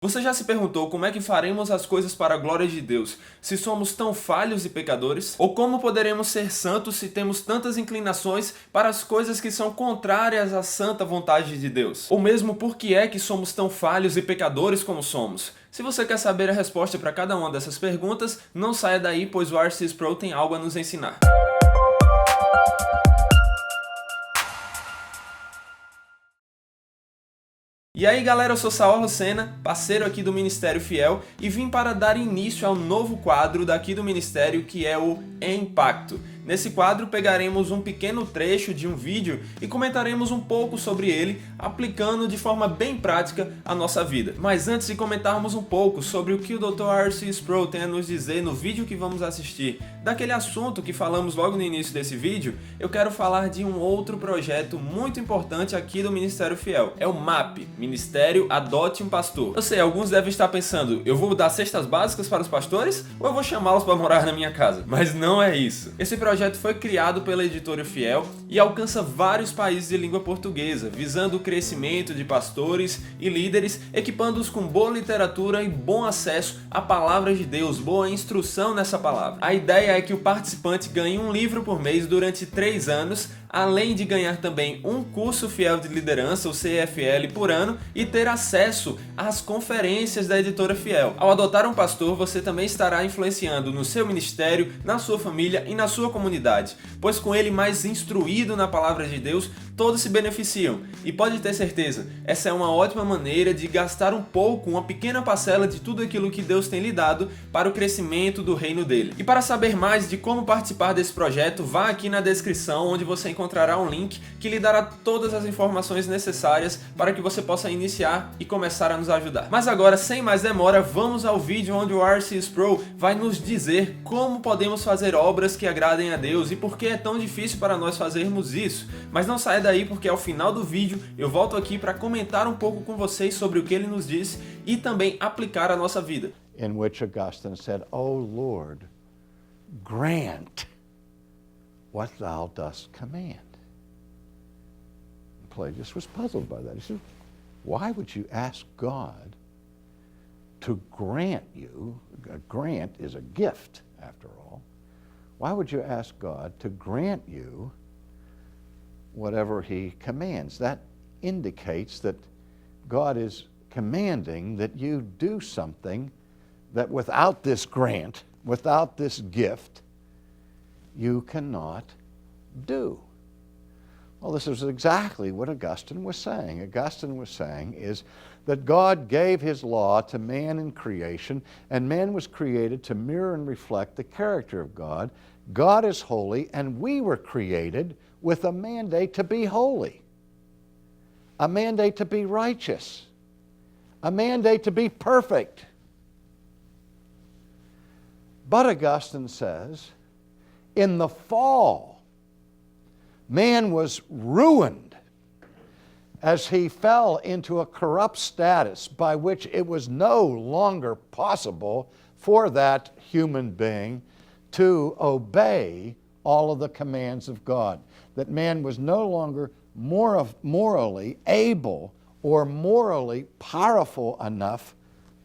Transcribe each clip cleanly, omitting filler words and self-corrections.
Você já se perguntou como é que faremos as coisas para a glória de Deus, se somos tão falhos e pecadores? Ou como poderemos ser santos se temos tantas inclinações para as coisas que são contrárias à santa vontade de Deus? Ou mesmo por que é que somos tão falhos e pecadores como somos? Se você quer saber a resposta para cada uma dessas perguntas, não saia daí, pois o RCS Pro tem algo a nos ensinar. E aí galera, eu sou Saul Lucena, parceiro aqui do Ministério Fiel, e vim para dar início ao novo quadro daqui do Ministério, que é o Impacto. Nesse quadro pegaremos um pequeno trecho de um vídeo e comentaremos um pouco sobre ele, aplicando de forma bem prática a nossa vida. Mas antes de comentarmos um pouco sobre o que o Dr. RCS Pro tem a nos dizer no vídeo que vamos assistir, daquele assunto que falamos logo no início desse vídeo, eu quero falar de um outro projeto muito importante aqui do Ministério Fiel. É o MAP, Ministério Adote um Pastor. Eu sei, alguns devem estar pensando, eu vou dar cestas básicas para os pastores ou eu vou chamá-los para morar na minha casa? Mas não é isso. Esse projeto foi criado pela Editora Fiel e alcança vários países de língua portuguesa, visando o crescimento de pastores e líderes, equipando-os com boa literatura e bom acesso à palavra de Deus, boa instrução nessa palavra. A ideia é que o participante ganhe um livro por mês durante 3 anos, além de ganhar também um curso fiel de liderança, o CFL, por ano, e ter acesso às conferências da Editora Fiel. Ao adotar um pastor, você também estará influenciando no seu ministério, na sua família e na sua comunidade, pois com ele mais instruído na palavra de Deus, todos se beneficiam. E pode ter certeza, essa é uma ótima maneira de gastar um pouco, uma pequena parcela de tudo aquilo que Deus tem lhe dado para o crescimento do reino dele. E para saber mais de como participar desse projeto, vá aqui na descrição, onde você encontrará um link que lhe dará todas as informações necessárias para que você possa iniciar e começar a nos ajudar. Mas agora, sem mais demora, vamos ao vídeo onde o RCS Pro vai nos dizer como podemos fazer obras que agradem a Deus e por que é tão difícil para nós fazermos isso. Mas não saia daí, porque ao final do vídeo eu volto aqui para comentar um pouco com vocês sobre o que ele nos disse e também aplicar a nossa vida. In which Augustine said, O Lord, grant what thou dost command. And Pelagius was puzzled by that. He said, why would you ask God to grant you, a grant is a gift after all, why would you ask God to grant you whatever he commands? That indicates that God is commanding that you do something that without this grant, without this gift, you cannot do. Well, this is exactly what Augustine was saying. Augustine was saying is that God gave his law to man in creation, and man was created to mirror and reflect the character of God. God is holy, and we were created with a mandate to be holy, a mandate to be righteous, a mandate to be perfect. But Augustine says, in the fall, man was ruined as he fell into a corrupt status by which it was no longer possible for that human being to obey all of the commands of God. That man was no longer morally able or morally powerful enough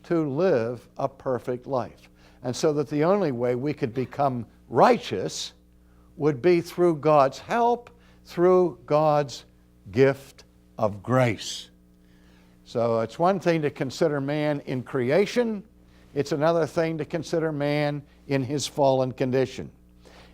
to live a perfect life. And so that the only way we could become righteous would be through God's help, through God's gift of grace. So it's one thing to consider man in creation. It's another thing to consider man in his fallen condition.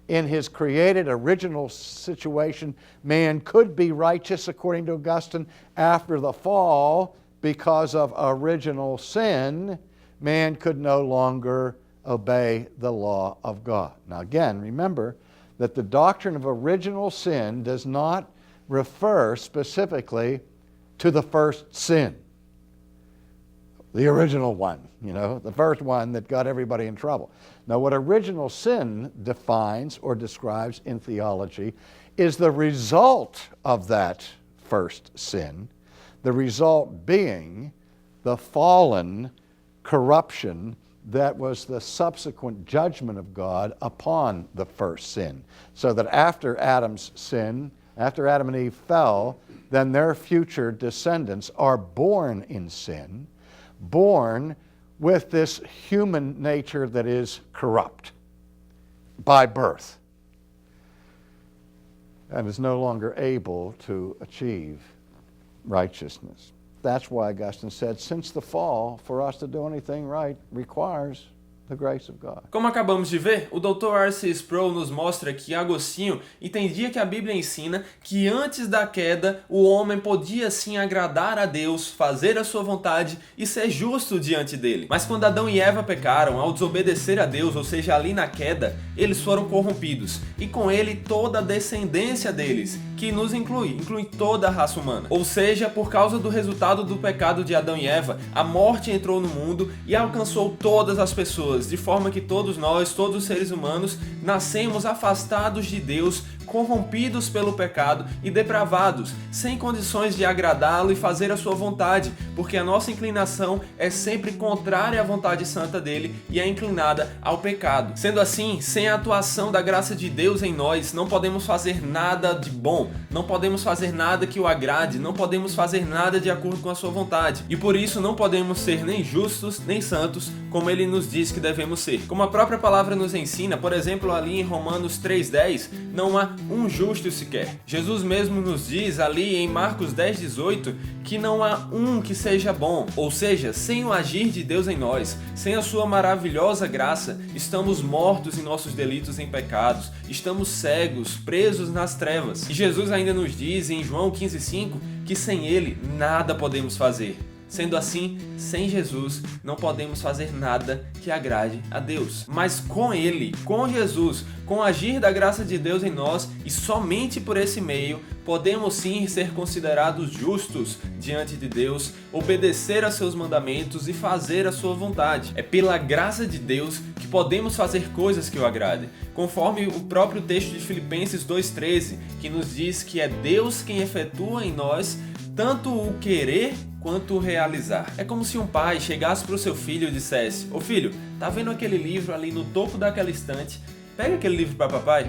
In his created original situation, man could be righteous, according to Augustine. After the fall, because of original sin, man could no longer obey the law of God. Now again, remember that the doctrine of original sin does not refer specifically to the first sin. The original one, the first one that got everybody in trouble. Now what original sin defines or describes in theology is the result of that first sin, the result being the fallen corruption that was the subsequent judgment of God upon the first sin. So that after Adam's sin, after Adam and Eve fell, then their future descendants are born in sin. born with this human nature that is corrupt by birth and is no longer able to achieve righteousness. That's why Augustine said, since the fall, for us to do anything right requires the grace of God. Como acabamos de ver, o Dr. R.C. Sproul nos mostra que Agostinho entendia que a Bíblia ensina que antes da queda o homem podia sim agradar a Deus, fazer a sua vontade e ser justo diante dele. Mas quando Adão e Eva pecaram, ao desobedecer a Deus, ou seja, ali na queda, eles foram corrompidos e com ele toda a descendência deles, que nos inclui toda a raça humana. Ou seja, por causa do resultado do pecado de Adão e Eva, a morte entrou no mundo e alcançou todas as pessoas, de forma que todos nós, todos os seres humanos, nascemos afastados de Deus, corrompidos pelo pecado e depravados, sem condições de agradá-lo e fazer a sua vontade, porque a nossa inclinação é sempre contrária à vontade santa dele e é inclinada ao pecado. Sendo assim, sem a atuação da graça de Deus em nós, não podemos fazer nada de bom, não podemos fazer nada que o agrade, não podemos fazer nada de acordo com a sua vontade. E por isso não podemos ser nem justos, nem santos, como ele nos diz que devemos ser. Como a própria palavra nos ensina, por exemplo, ali em Romanos 3:10, não há um justo sequer. Jesus mesmo nos diz ali em Marcos 10:18 que não há um que seja bom. Ou seja, sem o agir de Deus em nós, sem a sua maravilhosa graça, estamos mortos em nossos delitos e pecados, estamos cegos, presos nas trevas. E Jesus ainda nos diz em João 15:5 que sem ele nada podemos fazer. Sendo assim, sem Jesus, não podemos fazer nada que agrade a Deus. Mas com Ele, com Jesus, com o agir da graça de Deus em nós, e somente por esse meio, podemos sim ser considerados justos diante de Deus, obedecer a seus mandamentos e fazer a sua vontade. É pela graça de Deus que podemos fazer coisas que o agradem, conforme o próprio texto de Filipenses 2:13, que nos diz que é Deus quem efetua em nós tanto o querer quanto o realizar. É como se um pai chegasse para o seu filho e dissesse: ô filho, tá vendo aquele livro ali no topo daquela estante? Pega aquele livro para papai.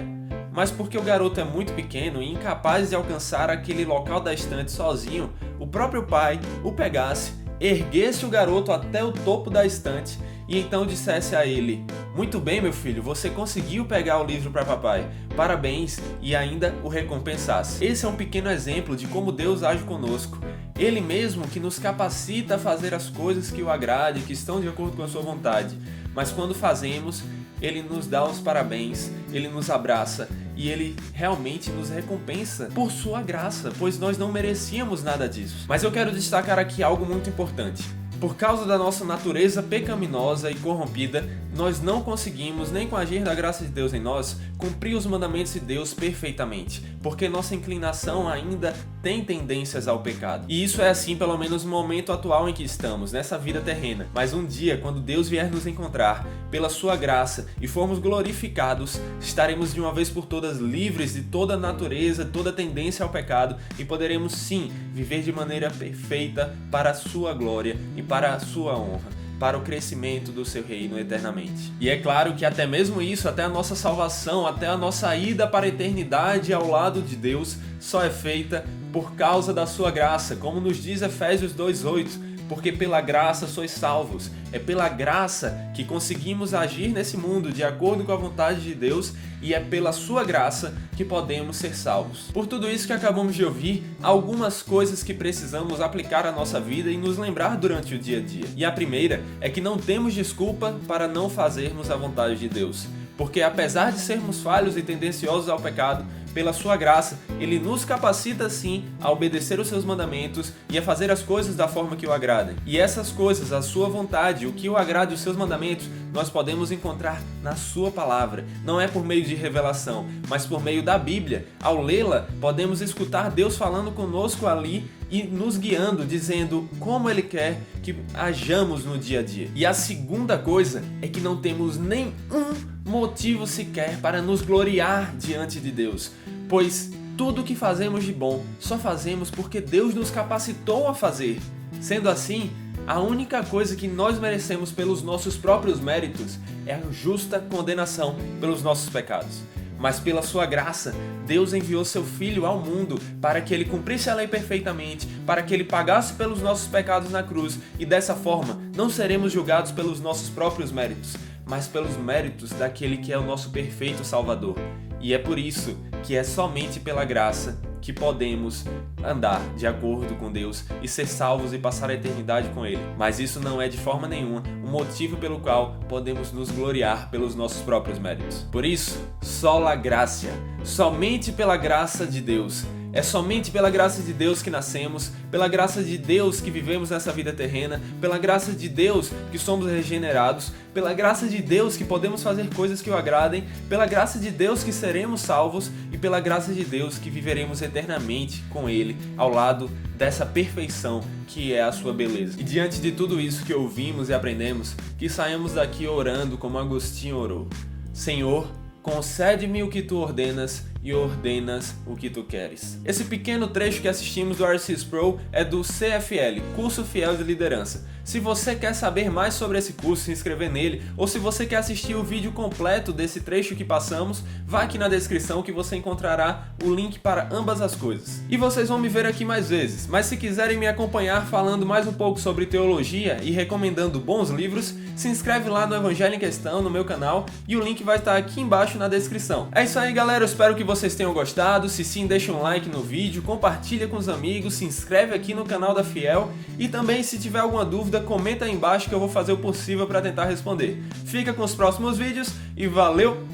Mas porque o garoto é muito pequeno e incapaz de alcançar aquele local da estante sozinho, o próprio pai o pegasse, erguesse o garoto até o topo da estante e então dissesse a ele: muito bem, meu filho, você conseguiu pegar o livro para papai, parabéns, e ainda o recompensasse. Esse é um pequeno exemplo de como Deus age conosco. Ele mesmo que nos capacita a fazer as coisas que o agrade, que estão de acordo com a sua vontade. Mas quando fazemos, Ele nos dá os parabéns, Ele nos abraça e Ele realmente nos recompensa por sua graça, pois nós não merecíamos nada disso. Mas eu quero destacar aqui algo muito importante. Por causa da nossa natureza pecaminosa e corrompida, nós não conseguimos, nem com o agir da graça de Deus em nós, cumprir os mandamentos de Deus perfeitamente, porque nossa inclinação ainda tem tendências ao pecado. E isso é assim pelo menos no momento atual em que estamos, nessa vida terrena. Mas um dia, quando Deus vier nos encontrar, pela sua graça, e formos glorificados, estaremos de uma vez por todas livres de toda a natureza, toda tendência ao pecado, e poderemos sim viver de maneira perfeita para a sua glória e para a sua honra, para o crescimento do seu reino eternamente. E é claro que até mesmo isso, até a nossa salvação, até a nossa ida para a eternidade ao lado de Deus, só é feita por causa da sua graça, como nos diz Efésios 2:8, porque pela graça sois salvos. É pela graça que conseguimos agir nesse mundo de acordo com a vontade de Deus e é pela sua graça que podemos ser salvos. Por tudo isso que acabamos de ouvir, algumas coisas que precisamos aplicar à nossa vida e nos lembrar durante o dia a dia. E a primeira é que não temos desculpa para não fazermos a vontade de Deus. Porque apesar de sermos falhos e tendenciosos ao pecado, pela sua graça, Ele nos capacita sim a obedecer os seus mandamentos e a fazer as coisas da forma que o agradem. E essas coisas, a sua vontade, o que o agrade, os seus mandamentos, nós podemos encontrar na sua palavra. Não é por meio de revelação, mas por meio da Bíblia. Ao lê-la, podemos escutar Deus falando conosco ali e nos guiando, dizendo como Ele quer que hajamos no dia a dia. E a segunda coisa é que não temos nenhum motivo sequer para nos gloriar diante de Deus, pois tudo o que fazemos de bom só fazemos porque Deus nos capacitou a fazer. Sendo assim, a única coisa que nós merecemos pelos nossos próprios méritos é a justa condenação pelos nossos pecados. mas pela sua graça, Deus enviou seu Filho ao mundo para que ele cumprisse a lei perfeitamente, para que ele pagasse pelos nossos pecados na cruz, e dessa forma não seremos julgados pelos nossos próprios méritos, mas pelos méritos daquele que é o nosso perfeito Salvador. E é por isso que é somente pela graça que podemos andar de acordo com Deus e ser salvos e passar a eternidade com Ele. Mas isso não é de forma nenhuma um motivo pelo qual podemos nos gloriar pelos nossos próprios méritos. Por isso, sola gratia, somente pela graça de Deus. É somente pela graça de Deus que nascemos, pela graça de Deus que vivemos nessa vida terrena, pela graça de Deus que somos regenerados, pela graça de Deus que podemos fazer coisas que o agradem, pela graça de Deus que seremos salvos e pela graça de Deus que viveremos eternamente com Ele, ao lado dessa perfeição que é a sua beleza. E diante de tudo isso que ouvimos e aprendemos, que saímos daqui orando como Agostinho orou: Senhor, concede-me o que tu ordenas e ordenas o que tu queres. Esse pequeno trecho que assistimos do R.C. Sproul é do CFL, Curso Fiel de Liderança. Se você quer saber mais sobre esse curso, se inscrever nele, ou se você quer assistir o vídeo completo desse trecho que passamos, vá aqui na descrição que você encontrará o link para ambas as coisas. E vocês vão me ver aqui mais vezes, mas se quiserem me acompanhar falando mais um pouco sobre teologia e recomendando bons livros, se inscreve lá no Evangelho em Questão, no meu canal, e o link vai estar aqui embaixo na descrição. É isso aí, galera, eu espero que vocês tenham gostado. Se sim, deixa um like no vídeo, compartilha com os amigos, se inscreve aqui no canal da Fiel e também, se tiver alguma dúvida, comenta aí embaixo que eu vou fazer o possível para tentar responder. Fica com os próximos vídeos e valeu!